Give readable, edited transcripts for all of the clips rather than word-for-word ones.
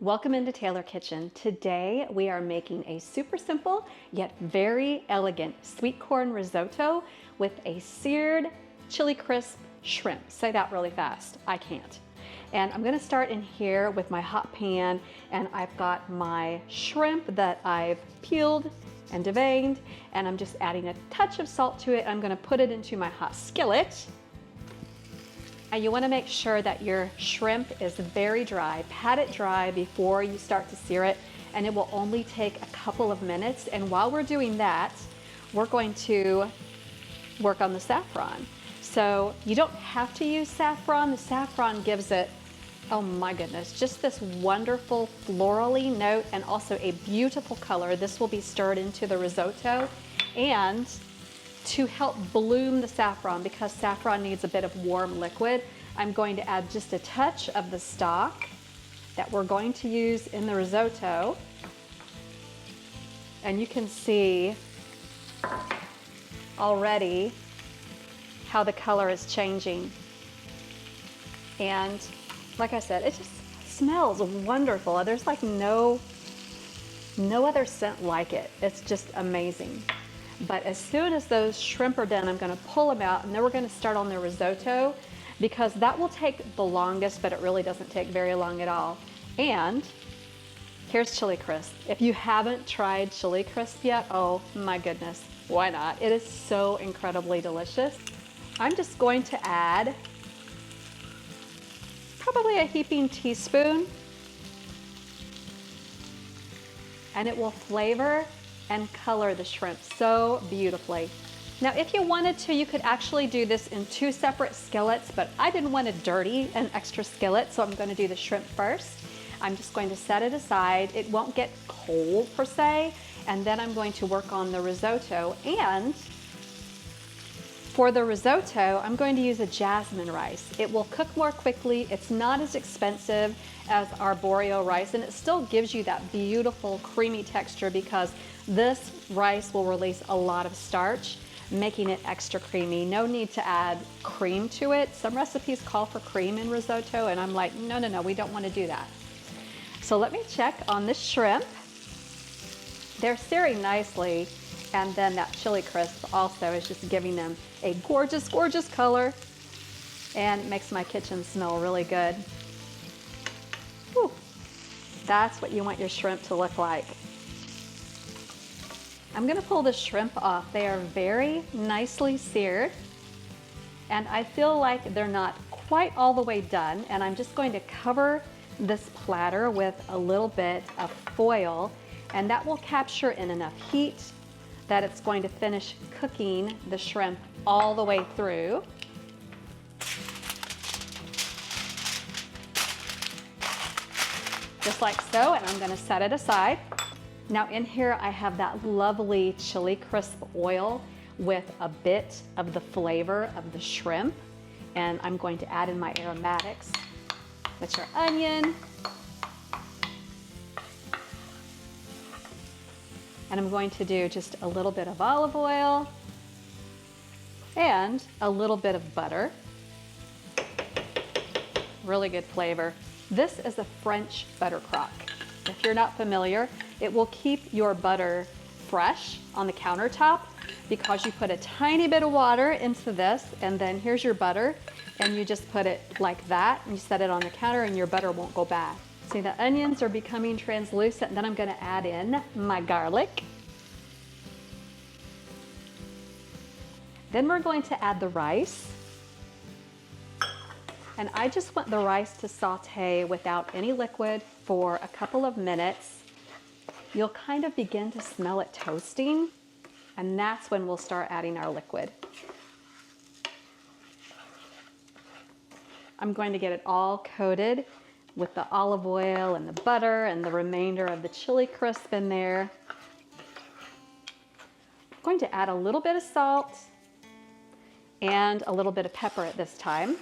Welcome into Taylor Kitchen. Today we are making a super simple yet very elegant sweet corn risotto with a seared chili crisp shrimp. Say that really fast. I can't. And I'm going to start in here with my hot pan, and I've got my shrimp that I've peeled and deveined, and I'm just adding a touch of salt to it. I'm going to put it into my hot skillet. And you want to make sure that your shrimp is very dry. Pat it dry before you start to sear it, and it will only take a couple of minutes. And while we're doing that, we're going to work on the saffron. So you don't have to use saffron. The saffron gives it, oh my goodness, just this wonderful florally note and also a beautiful color. This will be stirred into the risotto, and to help bloom the saffron, because saffron needs a bit of warm liquid, I'm going to add just a touch of the stock that we're going to use in the risotto. And you can see already how the color is changing. And like I said, it just smells wonderful. There's like no other scent like it. It's just amazing. But as soon as those shrimp are done, I'm going to pull them out, and then we're going to start on the risotto, because that will take the longest, but it really doesn't take very long at all. And here's chili crisp. If you haven't tried chili crisp yet, oh my goodness, why not? It is so incredibly delicious. I'm just going to add probably a heaping teaspoon, and it will flavor and color the shrimp so beautifully. Now, if you wanted to, you could actually do this in two separate skillets, but I didn't want to dirty an extra skillet, so I'm going to do the shrimp first. I'm just going to set it aside. It won't get cold per se, and then I'm going to work on the risotto. And for the risotto, I'm going to use a jasmine rice. It will cook more quickly. It's not as expensive as arborio rice, and it still gives you that beautiful creamy texture, because this rice will release a lot of starch, making it extra creamy. No need to add cream to it. Some recipes call for cream in risotto, and I'm like, no, we don't want to do that. So let me check on this shrimp. They're searing nicely, and then that chili crisp also is just giving them a gorgeous, gorgeous color, and it makes my kitchen smell really good. Whew. That's what you want your shrimp to look like. I'm going to pull the shrimp off. They are very nicely seared, and I feel like they're not quite all the way done, and I'm just going to cover this platter with a little bit of foil, and that will capture in enough heat that it's going to finish cooking the shrimp all the way through. Just like so, and I'm going to set it aside. Now in here I have that lovely chili crisp oil with a bit of the flavor of the shrimp, and I'm going to add in my aromatics, which are onion, and I'm going to do just a little bit of olive oil and a little bit of butter. Really good flavor. This is a French butter crock. If you're not familiar, it will keep your butter fresh on the countertop, because you put a tiny bit of water into this, and then here's your butter, and you just put it like that, and you set it on the counter, and your butter won't go bad. See, the onions are becoming translucent, and then I'm going to add in my garlic. Then we're going to add the rice. And I just want the rice to saute without any liquid for a couple of minutes. You'll kind of begin to smell it toasting, and that's when we'll start adding our liquid. I'm going to get it all coated with the olive oil and the butter and the remainder of the chili crisp in there. I'm going to add a little bit of salt and a little bit of pepper at this time.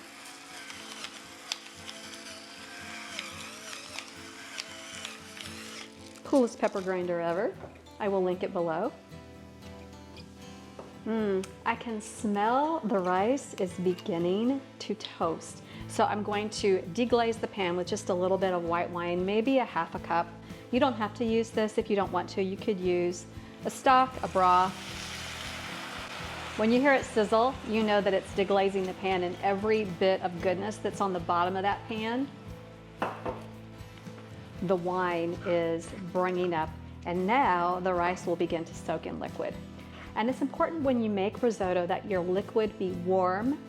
Coolest pepper grinder ever. I will link it below. I can smell the rice is beginning to toast. So I'm going to deglaze the pan with just a little bit of white wine, maybe a half a cup. You don't have to use this if you don't want to. You could use a stock, a broth. When you hear it sizzle, you know that it's deglazing the pan, and every bit of goodness that's on the bottom of that pan, the wine is bringing up, and now the rice will begin to soak in liquid. And it's important when you make risotto that your liquid be warm,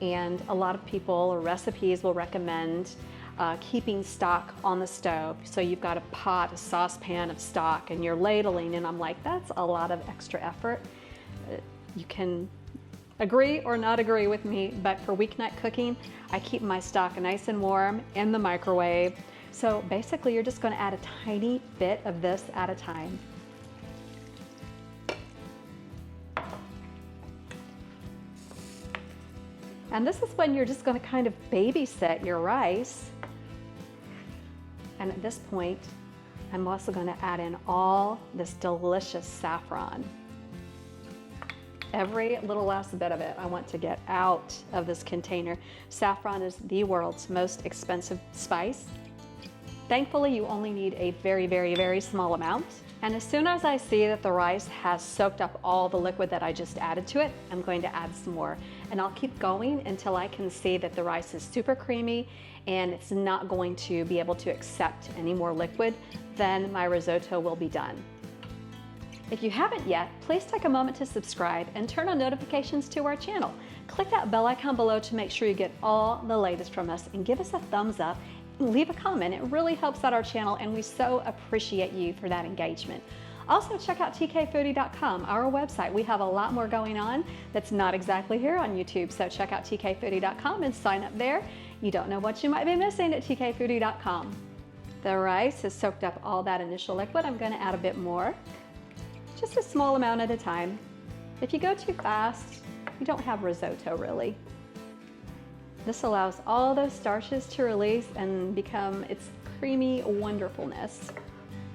and a lot of people or recipes will recommend keeping stock on the stove. So you've got a pot, a saucepan of stock, and you're ladling, and I'm like, that's a lot of extra effort. You can agree or not agree with me, but for weeknight cooking, I keep my stock nice and warm in the microwave. So basically, you're just gonna add a tiny bit of this at a time. And this is when you're just gonna kind of babysit your rice. And at this point, I'm also gonna add in all this delicious saffron. Every little last bit of it I want to get out of this container. Saffron is the world's most expensive spice. Thankfully, you only need a very, very, very small amount. And as soon as I see that the rice has soaked up all the liquid that I just added to it, I'm going to add some more. And I'll keep going until I can see that the rice is super creamy and it's not going to be able to accept any more liquid. Then my risotto will be done. If you haven't yet, please take a moment to subscribe and turn on notifications to our channel. Click that bell icon below to make sure you get all the latest from us, and give us a thumbs up. Leave a comment. It really helps out our channel, and we so appreciate you for that engagement. Also, check out tkfoodie.com, our website. We have a lot more going on that's not exactly here on YouTube, so check out tkfoodie.com and sign up there. You don't know what you might be missing at tkfoodie.com. The rice has soaked up all that initial liquid. I'm going to add a bit more, just a small amount at a time. If you go too fast, you don't have risotto really. This allows all those starches to release and become its creamy wonderfulness.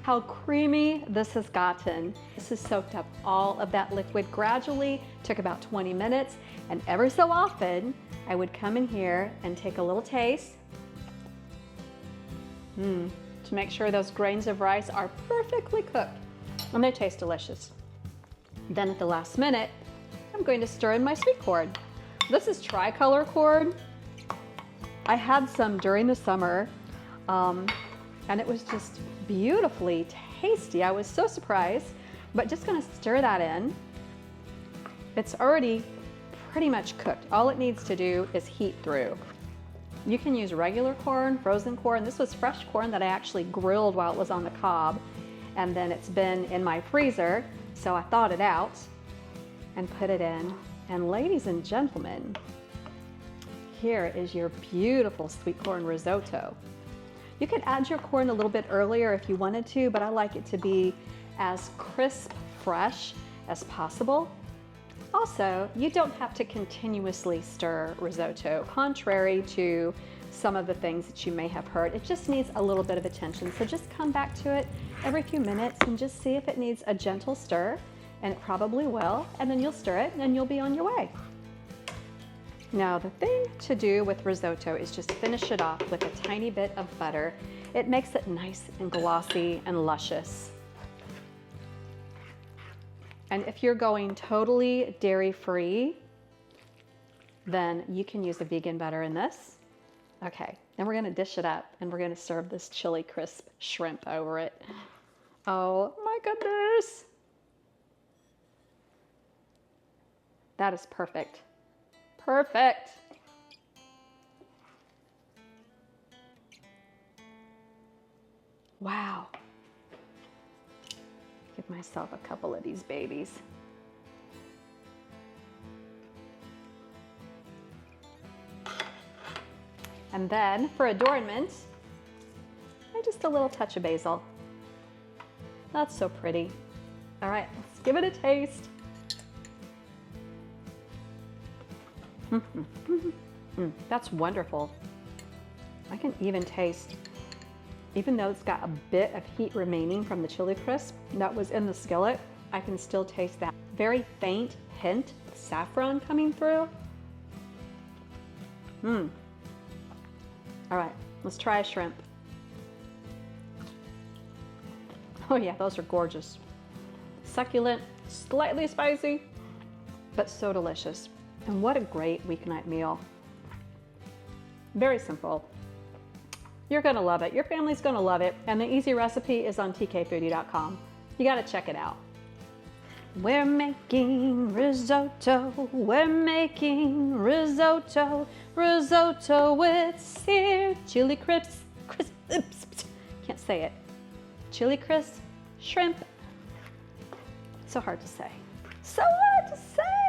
How creamy this has gotten. This has soaked up all of that liquid gradually, took about 20 minutes, and every so often I would come in here and take a little taste to make sure those grains of rice are perfectly cooked, and they taste delicious. Then at the last minute, I'm going to stir in my sweet corn. This is tricolor corn. I had some during the summer, and it was just beautifully tasty. I was so surprised, but just gonna stir that in. It's already pretty much cooked. All it needs to do is heat through. You can use regular corn, frozen corn. This was fresh corn that I actually grilled while it was on the cob, and then it's been in my freezer, so I thawed it out and put it in. And ladies and gentlemen, here is your beautiful sweet corn risotto. You could add your corn a little bit earlier if you wanted to, but I like it to be as crisp, fresh as possible. Also, you don't have to continuously stir risotto, contrary to some of the things that you may have heard. It just needs a little bit of attention. So just come back to it every few minutes and just see if it needs a gentle stir, and it probably will, and then you'll stir it and you'll be on your way. Now, the thing to do with risotto is just finish it off with a tiny bit of butter. It makes it nice and glossy and luscious. And if you're going totally dairy-free, then you can use a vegan butter in this. Okay, then we're gonna dish it up and we're gonna serve this chili crisp shrimp over it. Oh my goodness. That is perfect. Perfect. Wow. Give myself a couple of these babies. And then for adornment, just a little touch of basil. That's so pretty. All right, let's give it a taste. That's wonderful. I can even taste, even though it's got a bit of heat remaining from the chili crisp that was in the skillet, I can still taste that very faint hint of saffron coming through. All right, let's try a shrimp. Oh yeah, those are gorgeous. Succulent, slightly spicy, but so delicious. And what a great weeknight meal. Very simple. You're gonna love it. Your family's gonna love it. And the easy recipe is on tkfoodie.com. You gotta check it out. We're making risotto. We're making risotto. Risotto with seared chili crisp. Can't say it. Chili crisp shrimp. So hard to say. So hard to say.